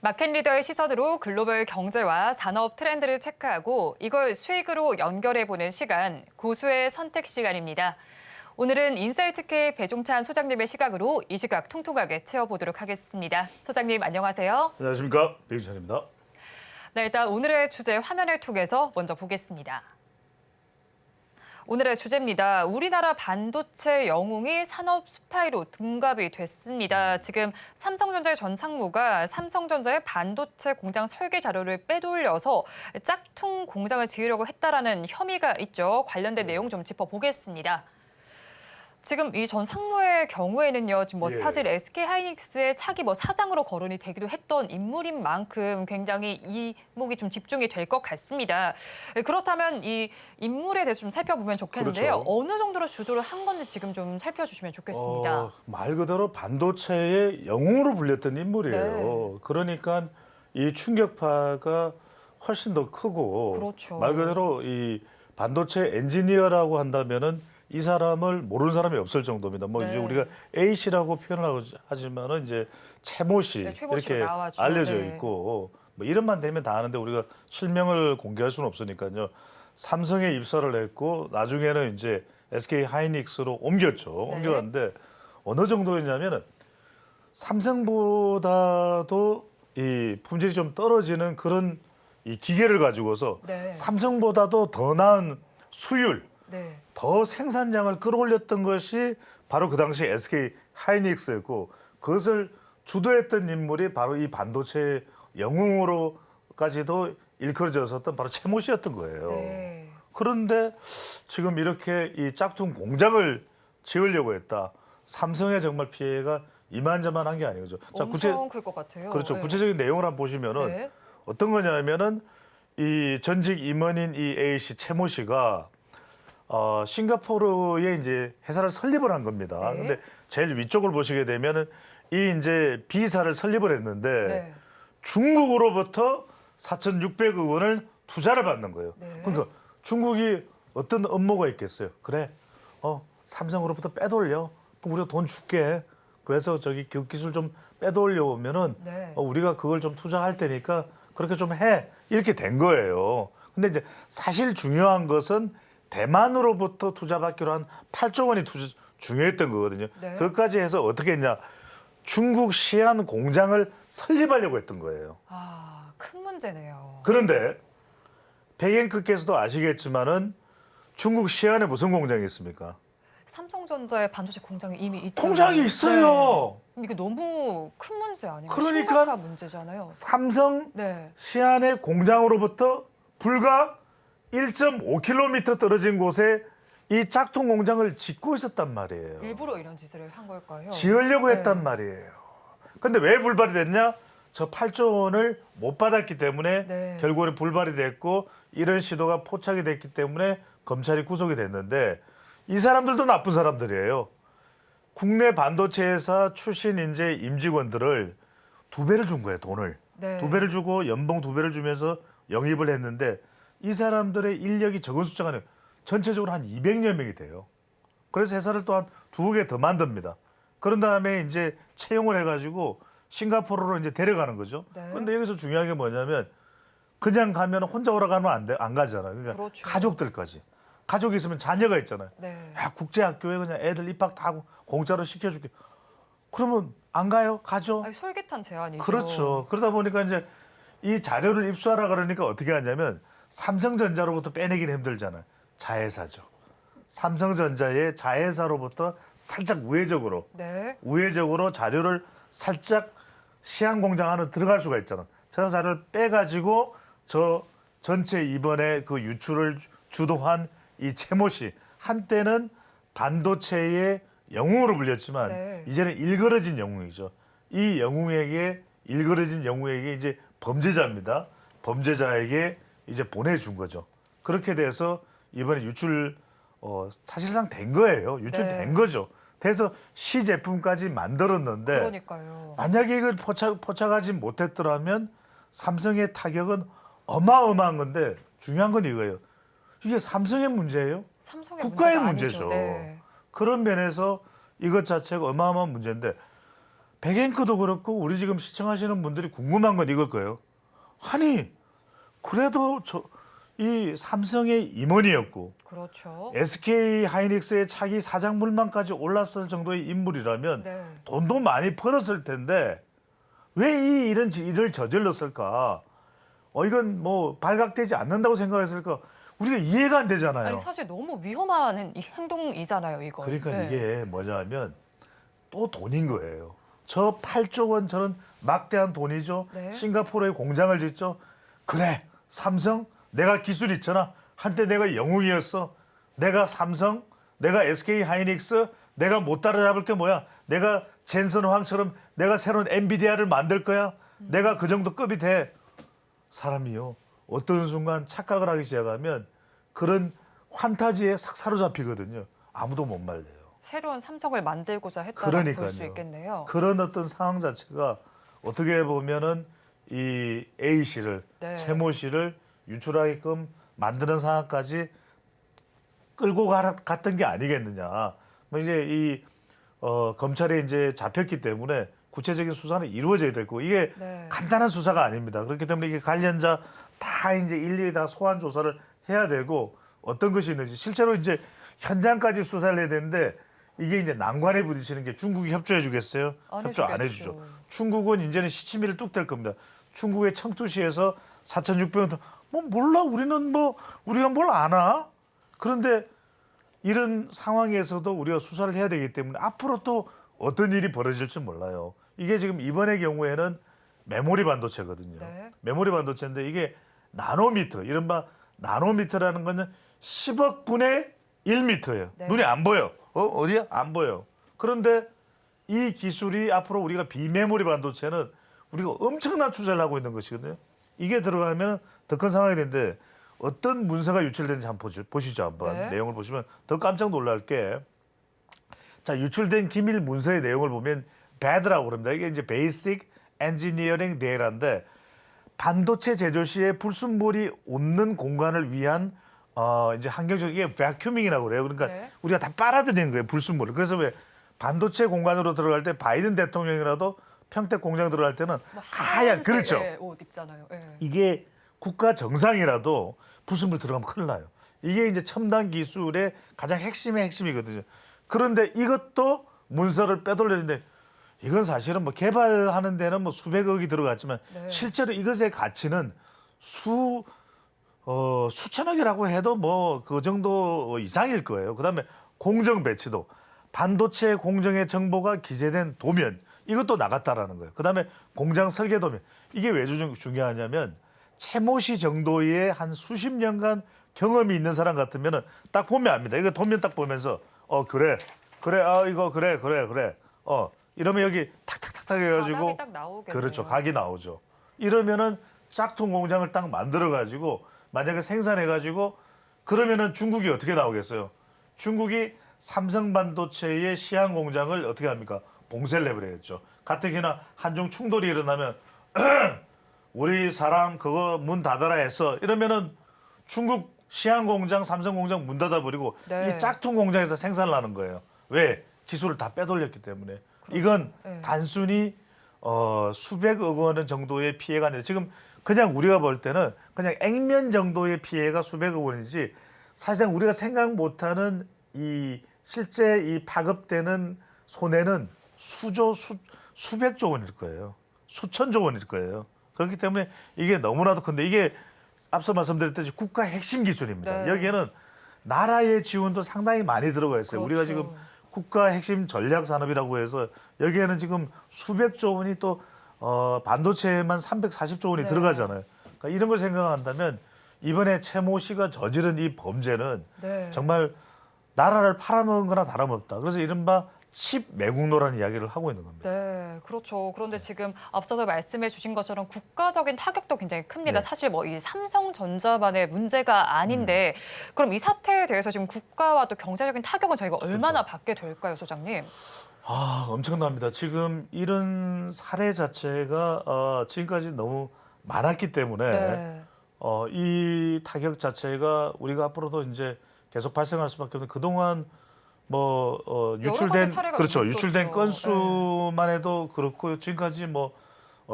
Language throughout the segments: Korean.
마켓 리더의 시선으로 글로벌 경제와 산업 트렌드를 체크하고 이걸 수익으로 연결해보는 시간, 고수의 선택 시간입니다. 오늘은 인사이트K 배종찬 소장님의 시각으로 이 시각 통통하게 채워보도록 하겠습니다. 소장님 안녕하세요. 안녕하십니까, 배종찬입니다. 네, 일단 오늘의 주제 화면을 통해서 먼저 보겠습니다. 오늘의 주제입니다. 우리나라 반도체 영웅이 산업 스파이로 둔갑이 됐습니다. 지금 삼성전자의 전 상무가 삼성전자의 반도체 공장 설계 자료를 빼돌려서 짝퉁 공장을 지으려고 했다라는 혐의가 있죠. 관련된 내용 좀 짚어보겠습니다. 지금 이 전 상무의 경우에는요, 지금 사실 SK 하이닉스의 차기 사장으로 거론이 되기도 했던 인물인 만큼 굉장히 이목이 좀 집중이 될 것 같습니다. 그렇다면 이 인물에 대해서 좀 살펴보면 좋겠는데요. 그렇죠. 어느 정도로 주도를 한 건지 지금 좀 살펴주시면 좋겠습니다. 말 그대로 반도체의 영웅으로 불렸던 인물이에요. 네. 그러니까 이 충격파가 훨씬 더 크고, 그렇죠. 말 그대로 이 반도체 엔지니어라고 한다면은 이 사람을 모르는 사람이 없을 정도입니다. 이제 우리가 A씨라고 표현을 하지만은 이제 최모 씨 이렇게 나와죠. 알려져 있고, 이름만 되면 다 아는데 우리가 실명을 공개할 수는 없으니까요. 삼성에 입사를 했고 나중에는 이제 SK 하이닉스로 옮겼죠. 옮겨갔는데 어느 정도였냐면은 삼성보다도 이 품질이 좀 떨어지는 그런 이 기계를 가지고서 삼성보다도 더 나은 수율, 더 생산량을 끌어올렸던 것이 바로 그 당시 SK 하이닉스였고, 그것을 주도했던 인물이 바로 이 반도체 영웅으로까지도 일컬어졌었던 바로 최모 씨였던 거예요. 그런데 지금 이렇게 이 짝퉁 공장을 지으려고 했다. 삼성의 정말 피해가 이만저만한 게 아니죠. 엄청 클 것 같아요. 그렇죠. 구체적인 내용을 한번 보시면은 어떤 거냐면은 이 전직 임원인 이 A 씨 최모 씨가 싱가포르에 이제 회사를 설립을 한 겁니다. 근데 제일 위쪽을 보시게 되면은 이 이제 B사를 설립을 했는데 중국으로부터 4,600억 원을 투자를 받는 거예요. 그러니까 중국이 어떤 업무가 있겠어요? 그래, 삼성으로부터 빼돌려. 그럼 우리가 돈 줄게. 그래서 저기 그 기술 좀 빼돌려 오면은 우리가 그걸 좀 투자할 테니까 그렇게 좀 해. 이렇게 된 거예요. 근데 이제 사실 중요한 것은 대만으로부터 투자받기로 한 8조 원이 중요했던 거거든요. 그것까지 해서 어떻게 했냐. 중국 시안 공장을 설립하려고 했던 거예요. 큰 문제네요. 그런데 백엔크께서도 아시겠지만은 중국 시안에 무슨 공장이 있습니까? 삼성전자의 반도체 공장이 이미 있죠. 공장이 있어요. 이게 너무 큰 문제 아니에요? 그러니까 심각한 문제잖아요. 삼성 시안의 공장으로부터 불과 1.5km 떨어진 곳에 이 짝퉁 공장을 짓고 있었단 말이에요. 일부러 이런 짓을 한 걸까요? 지으려고 했단 말이에요. 근데 왜 불발이 됐냐? 저 8조 원을 못 받았기 때문에 결국은 불발이 됐고, 이런 시도가 포착이 됐기 때문에 검찰이 구속이 됐는데, 이 사람들도 나쁜 사람들이에요. 국내 반도체 회사 출신 이제 임직원들을 2배를 준 거예요, 돈을. 2배를 주고 연봉 2배를 주면서 영입을 했는데, 이 사람들의 인력이 적은 숫자가 아니에요. 전체적으로 한 200여 명이 돼요. 그래서 회사를 또 한 2개 더 만듭니다. 그런 다음에 이제 채용을 해가지고 싱가포르로 이제 데려가는 거죠. 그런데 여기서 중요한 게 뭐냐면, 그냥 가면 혼자 오라가면 안 가잖아요. 그러니까 가족들까지. 가족이 있으면 자녀가 있잖아요. 야, 국제학교에 그냥 애들 입학 다 하고 공짜로 시켜줄게. 그러면 안 가요? 가죠. 솔깃한 제안이죠. 그렇죠. 그러다 보니까 이제 이 자료를 입수하라 그러니까 어떻게 하냐면, 삼성전자로부터 빼내기는 힘들잖아요. 자회사죠. 삼성전자의 자회사로부터 살짝 우회적으로 자료를 살짝 시안 공장 안에 들어갈 수가 있잖아. 저 자료를 빼가지고 저 전체 이번에 그 유출을 주도한 이 최모 씨, 한때는 반도체의 영웅으로 불렸지만 이제는 일그러진 영웅이죠. 이 일그러진 영웅에게 이제 범죄자입니다. 범죄자에게 이제 보내준 거죠. 그렇게 돼서 이번에 유출 사실상 된 거예요. 유출된 거죠. 그래서 시제품까지 만들었는데, 만약에 이걸 포착하지 못했더라면 삼성의 타격은 어마어마한 건데, 중요한 건 이거예요. 이게 삼성의 문제예요? 국가의 문제죠. 그런 면에서 이것 자체가 어마어마한 문제인데, 백앵커도 그렇고 우리 지금 시청하시는 분들이 궁금한 건 이걸 거예요. 아니 그래도 이 삼성의 임원이었고 그렇죠. SK 하이닉스의 차기 사장물만까지 올랐을 정도의 인물이라면 네. 돈도 많이 벌었을 텐데 왜 이런 일을 저질렀을까? 이건 뭐 발각되지 않는다고 생각했을까? 우리가 이해가 안 되잖아요. 아니 사실 너무 위험한 이 행동이잖아요, 이거. 그러니까 네. 이게 뭐냐면 또 돈인 거예요. 저 8조 원 저는 막대한 돈이죠. 네. 싱가포르에 공장을 짓죠. 그래 삼성 내가 기술 있잖아. 한때 내가 영웅이었어. 내가 삼성, 내가 SK 하이닉스, 내가 못 따라잡을 게 뭐야? 내가 젠슨 황처럼 내가 새로운 엔비디아를 만들 거야. 내가 그 정도 급이 돼. 사람이요. 어떤 순간 착각을 하기 시작하면 그런 환타지에 싹 사로잡히거든요. 아무도 못 말려요. 새로운 삼성을 만들고자 했다고 볼 수 그러니까요. 있겠네요. 그런 어떤 상황 자체가 어떻게 보면은 이 A 씨를 네. 최모 씨를 유출하게끔 만드는 상황까지 끌고 갔던 게 아니겠느냐. 뭐 이제 이 검찰에 이제 잡혔기 때문에 구체적인 수사는 이루어져야 될 거고 이게 네. 간단한 수사가 아닙니다. 그렇기 때문에 이게 관련자 다 이제 일일이 다 소환 조사를 해야 되고 어떤 것이 있는지 실제로 이제 현장까지 수사를 해야 되는데 이게 이제 난관에 부딪히는 게 중국이 협조해 주겠어요? 안 협조 안 해주겠죠. 해주죠. 중국은 이제는 시치미를 뚝 뗄 겁니다. 중국의 청두시에서 4,600원 뭐 몰라 우리는 뭐 우리가 뭘 아나? 그런데 이런 상황에서도 우리가 수사를 해야 되기 때문에 앞으로 또 어떤 일이 벌어질지 몰라요. 이게 지금 이번의 경우에는 메모리 반도체거든요. 네. 메모리 반도체인데 이게 나노미터, 이른바 나노미터라는 거는 10억 분의 1미터예요. 네. 눈에 안 보여. 어디야? 안 보여. 그런데 이 기술이 앞으로 우리가 비메모리 반도체는 우리가 엄청난 투자를 하고 있는 것이거든요. 이게 들어가면 더 큰 상황이 되는데 어떤 문서가 유출되는지 한번 보시죠. 한번 네. 내용을 보시면 더 깜짝 놀랄 게 자, 유출된 기밀 문서의 내용을 보면 BAD라고 그럽니다. 이게 이제 Basic Engineering Data인데 반도체 제조 시에 불순물이 없는 공간을 위한 이제 환경적 이게 vacuuming이라고 그래요. 그러니까 네. 우리가 다 빨아들이는 거예요, 불순물을. 그래서 왜 반도체 공간으로 들어갈 때 바이든 대통령이라도 평택 공장 들어갈 때는 뭐 하얀 그렇죠. 하얀색, 옷 입잖아요. 예. 이게 국가 정상이라도 불순물 들어가면 큰일 나요. 이게 이제 첨단 기술의 가장 핵심의 핵심이거든요. 그런데 이것도 문서를 빼돌렸는데 이건 사실은 뭐 개발하는 데는 뭐 수백억이 들어갔지만 네. 실제로 이것의 가치는 수천억이라고 해도 뭐 그 정도 이상일 거예요. 그다음에 공정 배치도 반도체 공정의 정보가 기재된 도면 이것도 나갔다라는 거예요. 그다음에 공장 설계 도면 이게 왜 중요하냐면 최모 씨 정도의 한 수십 년간 경험이 있는 사람 같으면은 딱 보면 압니다. 이거 도면 딱 보면서 그래 이거 그래 이러면 여기 탁탁탁탁 해가지고 바닥이 딱 나오겠네요. 그렇죠. 각이 나오죠. 이러면은 짝퉁 공장을 딱 만들어 가지고 만약에 생산해 가지고 그러면은 중국이 어떻게 나오겠어요? 중국이 삼성 반도체의 시향 공장을 어떻게 합니까? 봉쇄를 해버려야겠죠. 가뜩이나 한중 충돌이 일어나면 우리 사람 그거 문 닫아라 했어. 이러면은 중국 시향 공장, 삼성 공장 문 닫아버리고 네. 이 짝퉁 공장에서 생산을 하는 거예요. 왜? 기술을 다 빼돌렸기 때문에. 이건 네. 단순히 수백억 원 정도의 피해가 아니라 지금 그냥 우리가 볼 때는 그냥 액면 정도의 피해가 수백억 원이지 사실상 우리가 생각 못하는 이 실제 이 파급되는 손해는 수백조 원일 거예요. 수천조 원일 거예요. 그렇기 때문에 이게 너무나도 큰데 이게 앞서 말씀드렸듯이 국가 핵심 기술입니다. 네. 여기에는 나라의 지원도 상당히 많이 들어가 있어요. 우리가 그렇죠. 지금 국가 핵심 전략 산업이라고 해서 여기에는 지금 수백조 원이 또 반도체에만 340조 원이 네. 들어가잖아요. 그러니까 이런 걸 생각한다면 이번에 최모 씨가 저지른 이 범죄는 네. 정말 나라를 팔아먹은 거나 다름없다. 그래서 이른바 칩 매국노라는 이야기를 하고 있는 겁니다. 네, 그렇죠. 그런데 지금 앞서서 말씀해 주신 것처럼 국가적인 타격도 굉장히 큽니다. 네. 사실 뭐 이 삼성전자만의 문제가 아닌데 그럼 이 사태에 대해서 지금 국가와 또 경제적인 타격은 저희가 얼마나 받게 될까요, 소장님? 엄청납니다. 지금 이런 사례 자체가 지금까지 너무 많았기 때문에 네. 이 타격 자체가 우리가 앞으로도 이제 계속 발생할 수밖에 없는 그동안 유출된 사례가 그렇죠. 좀 유출된 있었죠. 건수만 해도 그렇고 지금까지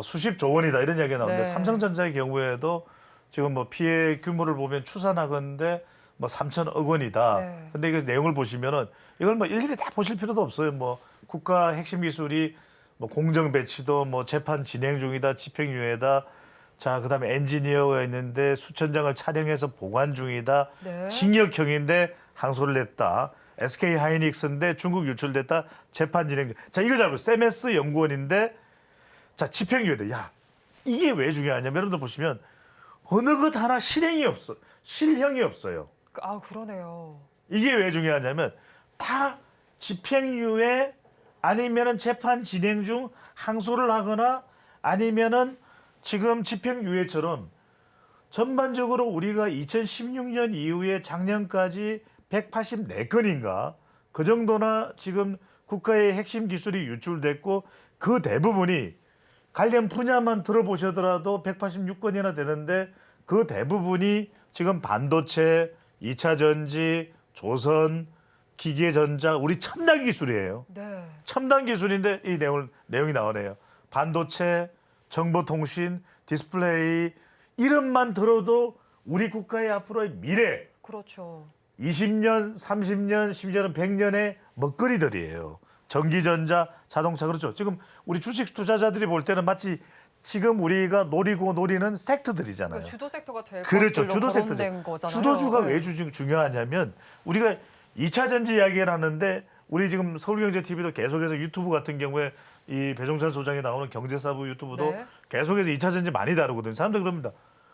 수십조 원이다 이런 이야기가 나오는데 네. 삼성전자의 경우에도 지금 피해 규모를 보면 추산하건대 3천억 원이다. 네. 근데 이거 내용을 보시면은 이걸 일일이 다 보실 필요도 없어요. 국가 핵심 기술이 공정 배치도 재판 진행 중이다, 집행유예다. 자, 그다음에 엔지니어가 있는데 수천 장을 촬영해서 보관 중이다. 네. 징역형인데 항소를 냈다. SK 하이닉스인데 중국 유출됐다. 재판 진행 중. 자, 이걸 잘 보세요. 세메스 연구원인데 자, 집행유예돼. 야, 이게 왜 중요하냐면 여러분들 보시면 어느 것 하나 실형이 없어요. 그러네요. 이게 왜 중요하냐면 다 집행유예 아니면은 재판 진행 중 항소를 하거나 아니면은 지금 집행유예처럼 전반적으로 우리가 2016년 이후에 작년까지 184건인가 그 정도나 지금 국가의 핵심 기술이 유출됐고 그 대부분이 관련 분야만 들어보시더라도 186건이나 되는데 그 대부분이 지금 반도체, 2차 전지, 조선, 기계전자 우리 첨단 기술이에요. 네. 첨단 기술인데 이 내용이 나오네요. 반도체, 정보통신, 디스플레이 이름만 들어도 우리 국가의 앞으로의 미래 그렇죠. 20년, 30년, 심지어는 100년의 먹거리들이에요. 전기전자, 자동차 그렇죠. 지금 우리 주식 투자자들이 볼 때는 마치 지금 우리가 노리는 섹터들이잖아요. 주도 섹터가 될 그렇죠. 것들로 주도 섹터죠. 거론된 거잖아요. 주도주가 네. 왜 중요하냐면 우리가 2차 전지 이야기를 하는데 우리 지금 서울경제TV도 계속해서 유튜브 같은 경우에 이 배종찬 소장이 나오는 경제사부 유튜브도 네. 계속해서 2차 전지 많이 다루거든요. 사람들 그럽니다.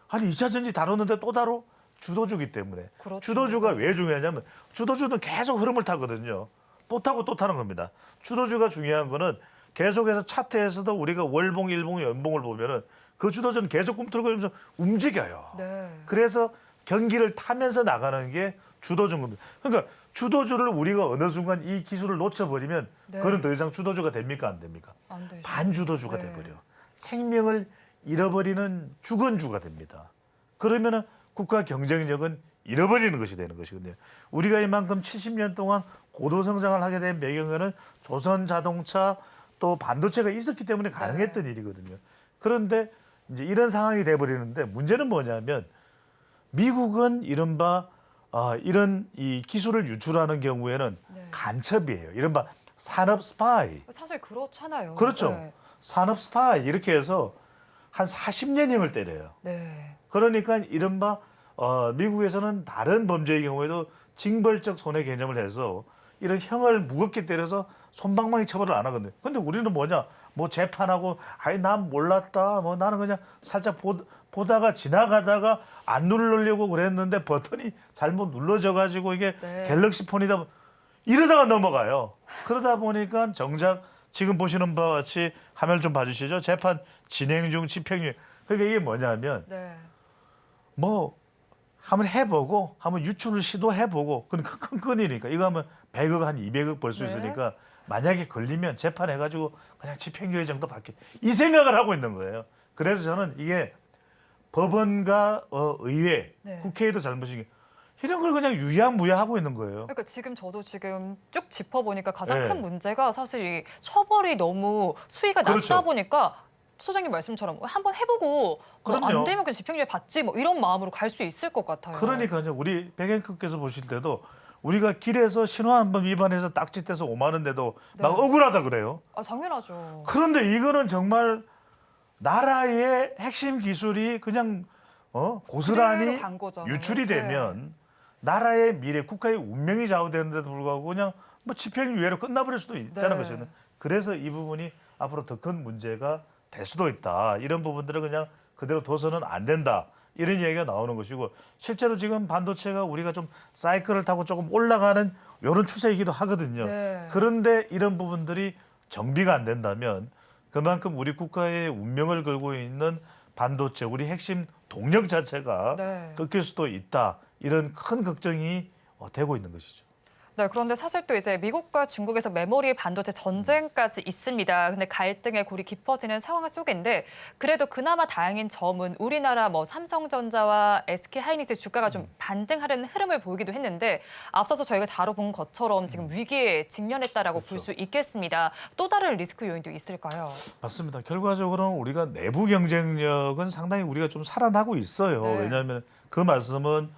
아니 2차 전지 다루는데 또 다뤄? 주도주기 때문에. 그렇죠. 주도주가 왜 중요하냐면 주도주는 계속 흐름을 타거든요. 또 타고 또 타는 겁니다. 주도주가 중요한 거는 계속해서 차트에서도 우리가 월봉, 일봉, 연봉을 보면은 그 주도주는 계속 꿈틀거리면서 움직여요. 네. 그래서 경기를 타면서 나가는 게 주도주인 겁니다. 그러니까 주도주를 우리가 어느 순간 이 기술을 놓쳐버리면 네. 그건 더 이상 주도주가 됩니까 안 됩니까? 안 되죠. 반주도주가 네. 돼버려. 생명을 잃어버리는 죽은주가 됩니다. 그러면은 국가 경쟁력은 잃어버리는 것이 되는 것이거든요. 우리가 이만큼 70년 동안 고도 성장을 하게 된 배경에는 조선 자동차 또 반도체가 있었기 때문에 가능했던 일이거든요. 그런데 이제 이런 상황이 돼버리는데 문제는 뭐냐면 미국은 이른바 이런 이 기술을 유출하는 경우에는 네. 간첩이에요. 이른바 산업 스파이. 사실 그렇잖아요. 그렇죠. 네. 산업 스파이 이렇게 해서 한 40년형을 때려요. 네. 그러니까 이른바 미국에서는 다른 범죄의 경우에도 징벌적 손해 개념을 해서 이런 형을 무겁게 때려서 솜방망이 처벌을 안 하거든요. 근데 우리는 뭐냐? 재판하고 아이 난 몰랐다. 나는 그냥 살짝 보다가 지나가다가 안 누르려고 그랬는데 버튼이 잘못 눌러져 가지고 이게 네. 갤럭시 폰이다 이러다가 넘어가요. 그러다 보니까 정작 지금 보시는 바와 같이 화면 좀 봐주시죠. 재판 진행 중 집행유예. 그러니까 이게 뭐냐면 네. 한번 해보고 한번 유출을 시도해보고 그건 큰 건이니까 이거 하면 100억 한 200억 벌 수 네. 있으니까 만약에 걸리면 재판해가지고 그냥 집행유예 정도 받게 이 생각을 하고 있는 거예요. 그래서 저는 이게 법원과 의회, 네. 국회에도 잘못인 게 이런 걸 그냥 유야무야하고 있는 거예요. 그러니까 저도 지금 쭉 짚어보니까 가장 네. 큰 문제가 사실 이 처벌이 너무 수위가 낮다 그렇죠. 보니까 소장님 말씀처럼 한번 해보고 그럼요. 안 되면 그냥 집행유예 받지 이런 마음으로 갈 수 있을 것 같아요. 그러니까요. 우리 백앵커께서 보실 때도 우리가 길에서 신호 한 번 위반해서 딱지 떼서 5만 원 내도 네. 막 억울하다 그래요. 당연하죠. 그런데 이거는 정말 나라의 핵심 기술이 그냥 고스란히 그대로 간 거잖아요. 유출이 네. 되면 나라의 미래, 국가의 운명이 좌우되는데도 불구하고 그냥 집행유예로 끝나버릴 수도 있다는 네. 것이거든요. 그래서 이 부분이 앞으로 더 큰 문제가 될 수도 있다. 이런 부분들을 그냥 그대로 둬서는 안 된다. 이런 얘기가 나오는 것이고 실제로 지금 반도체가 우리가 좀 사이클을 타고 조금 올라가는 이런 추세이기도 하거든요. 네. 그런데 이런 부분들이 정비가 안 된다면 그만큼 우리 국가의 운명을 걸고 있는 반도체, 우리 핵심 동력 자체가 네. 꺾일 수도 있다. 이런 큰 걱정이 되고 있는 것이죠. 네. 네, 그런데 사실 또 이제 미국과 중국에서 메모리 반도체 전쟁까지 있습니다. 근데 갈등의 골이 깊어지는 상황 속인데 그래도 그나마 다행인 점은 우리나라 뭐 삼성전자와 SK하이닉스 주가가 좀 반등하려는 흐름을 보이기도 했는데 앞서서 저희가 다뤄본 것처럼 지금 위기에 직면했다라고 볼 수 있겠습니다. 또 다른 리스크 요인도 있을까요? 맞습니다. 결과적으로는 우리가 내부 경쟁력은 상당히 우리가 좀 살아나고 있어요. 네. 왜냐하면 그 말씀은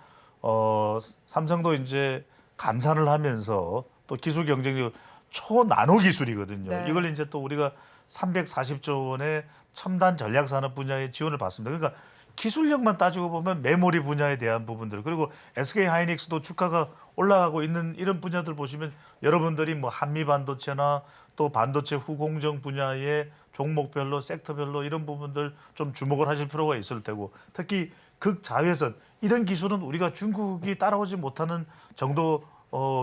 삼성도 이제 감산을 하면서 또 기술 경쟁력 초나노 기술이거든요. 네. 이걸 이제 또 우리가 340조 원의 첨단 전략 산업 분야에 지원을 받습니다. 그러니까 기술력만 따지고 보면 메모리 분야에 대한 부분들 그리고 SK 하이닉스도 주가가 올라가고 있는 이런 분야들 보시면 여러분들이 뭐 한미 반도체나 또 반도체 후공정 분야의 종목별로 섹터별로 이런 부분들 좀 주목을 하실 필요가 있을 테고 특히 극자외선 이런 기술은 우리가 중국이 따라오지 못하는 정도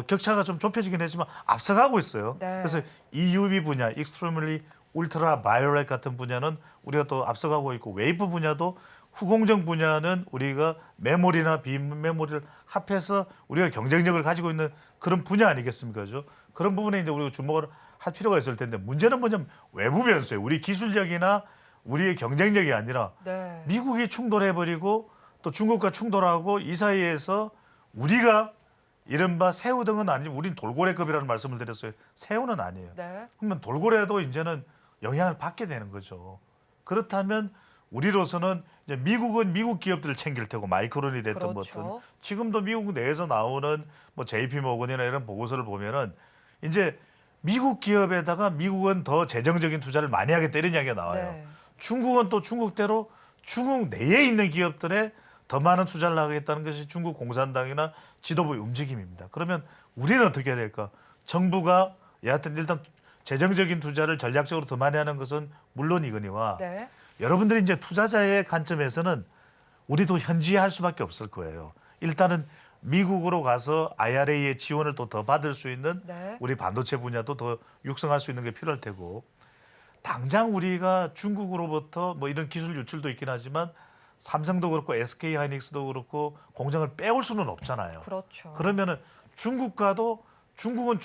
격차가 좀 좁혀지긴 했지만 앞서가고 있어요. 네. 그래서 EUV 분야, Extremely Ultra Violet 같은 분야는 우리가 또 앞서가고 있고 웨이프 분야도 후공정 분야는 우리가 메모리나 비메모리를 합해서 우리가 경쟁력을 가지고 있는 그런 분야 아니겠습니까? 그죠? 그런 부분에 이제 우리가 주목을 할 필요가 있을 텐데 문제는 뭐냐면 외부 변수예요. 우리 기술력이나 우리의 경쟁력이 아니라 네. 미국이 충돌해버리고 또 중국과 충돌하고 이 사이에서 우리가 이른바 새우 등은 아니고 우린 돌고래급이라는 말씀을 드렸어요. 새우는 아니에요. 네. 그러면 돌고래도 이제는 영향을 받게 되는 거죠. 그렇다면 우리로서는 이제 미국은 미국 기업들을 챙길 테고 마이크론이 됐든 그렇죠. 뭐든 지금도 미국 내에서 나오는 뭐 JP 모건이나 이런 보고서를 보면은 이제 미국 기업에다가 미국은 더 재정적인 투자를 많이 하겠다 이런 이야기가 나와요. 네. 중국은 또 중국대로 중국 내에 있는 기업들에 더 많은 투자를 하겠다는 것이 중국 공산당이나 지도부의 움직임입니다. 그러면 우리는 어떻게 해야 될까? 정부가 여하튼 일단 재정적인 투자를 전략적으로 더 많이 하는 것은 물론이거니와 네. 여러분들이 이제 투자자의 관점에서는 우리도 현지할 수밖에 없을 거예요. 일단은 미국으로 가서 IRA의 지원을 또 더 받을 수 있는 네. 우리 반도체 분야도 더 육성할 수 있는 게 필요할 테고 당장 우리가 중국으로부터 뭐 이런 기술 유출도 있긴 하지만 삼성도 그렇고 SK 하이닉스도 그렇고 공장을 빼올 수는 없잖아요. 그렇죠. 그러면은 중국과도 중국은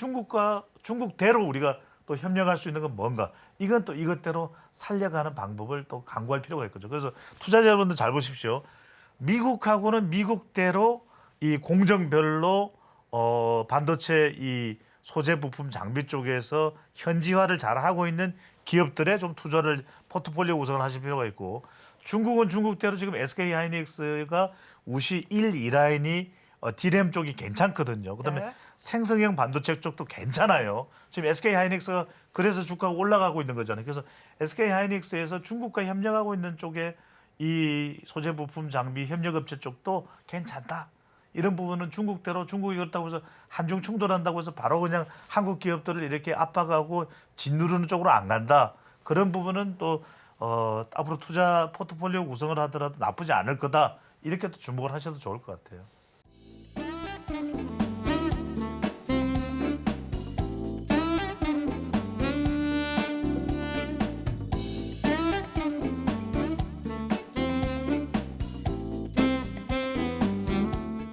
중국대로 우리가 또 협력할 수 있는 건 뭔가 이건 또 이것대로 살려가는 방법을 또 강구할 필요가 있거든요. 그래서 투자자 여러분들 잘 보십시오. 미국하고는 미국대로 이 공정별로 반도체 이 소재 부품 장비 쪽에서 현지화를 잘 하고 있는 기업들에 좀 투자를 포트폴리오 구성을 하실 필요가 있고 중국은 중국대로 지금 SK 하이닉스가 우시 1, 2라인이 D램 쪽이 괜찮거든요. 그다음에 네. 생성형 반도체 쪽도 괜찮아요. 지금 SK 하이닉스가 그래서 주가가 올라가고 있는 거잖아요. 그래서 SK 하이닉스에서 중국과 협력하고 있는 쪽에 이 소재 부품 장비 협력업체 쪽도 괜찮다. 이런 부분은 중국대로 중국이 그렇다고 해서 한중 충돌한다고 해서 바로 그냥 한국 기업들을 이렇게 압박하고 짓누르는 쪽으로 안 간다. 그런 부분은 또 앞으로 투자 포트폴리오 구성을 하더라도 나쁘지 않을 거다. 이렇게 또 주목을 하셔도 좋을 것 같아요.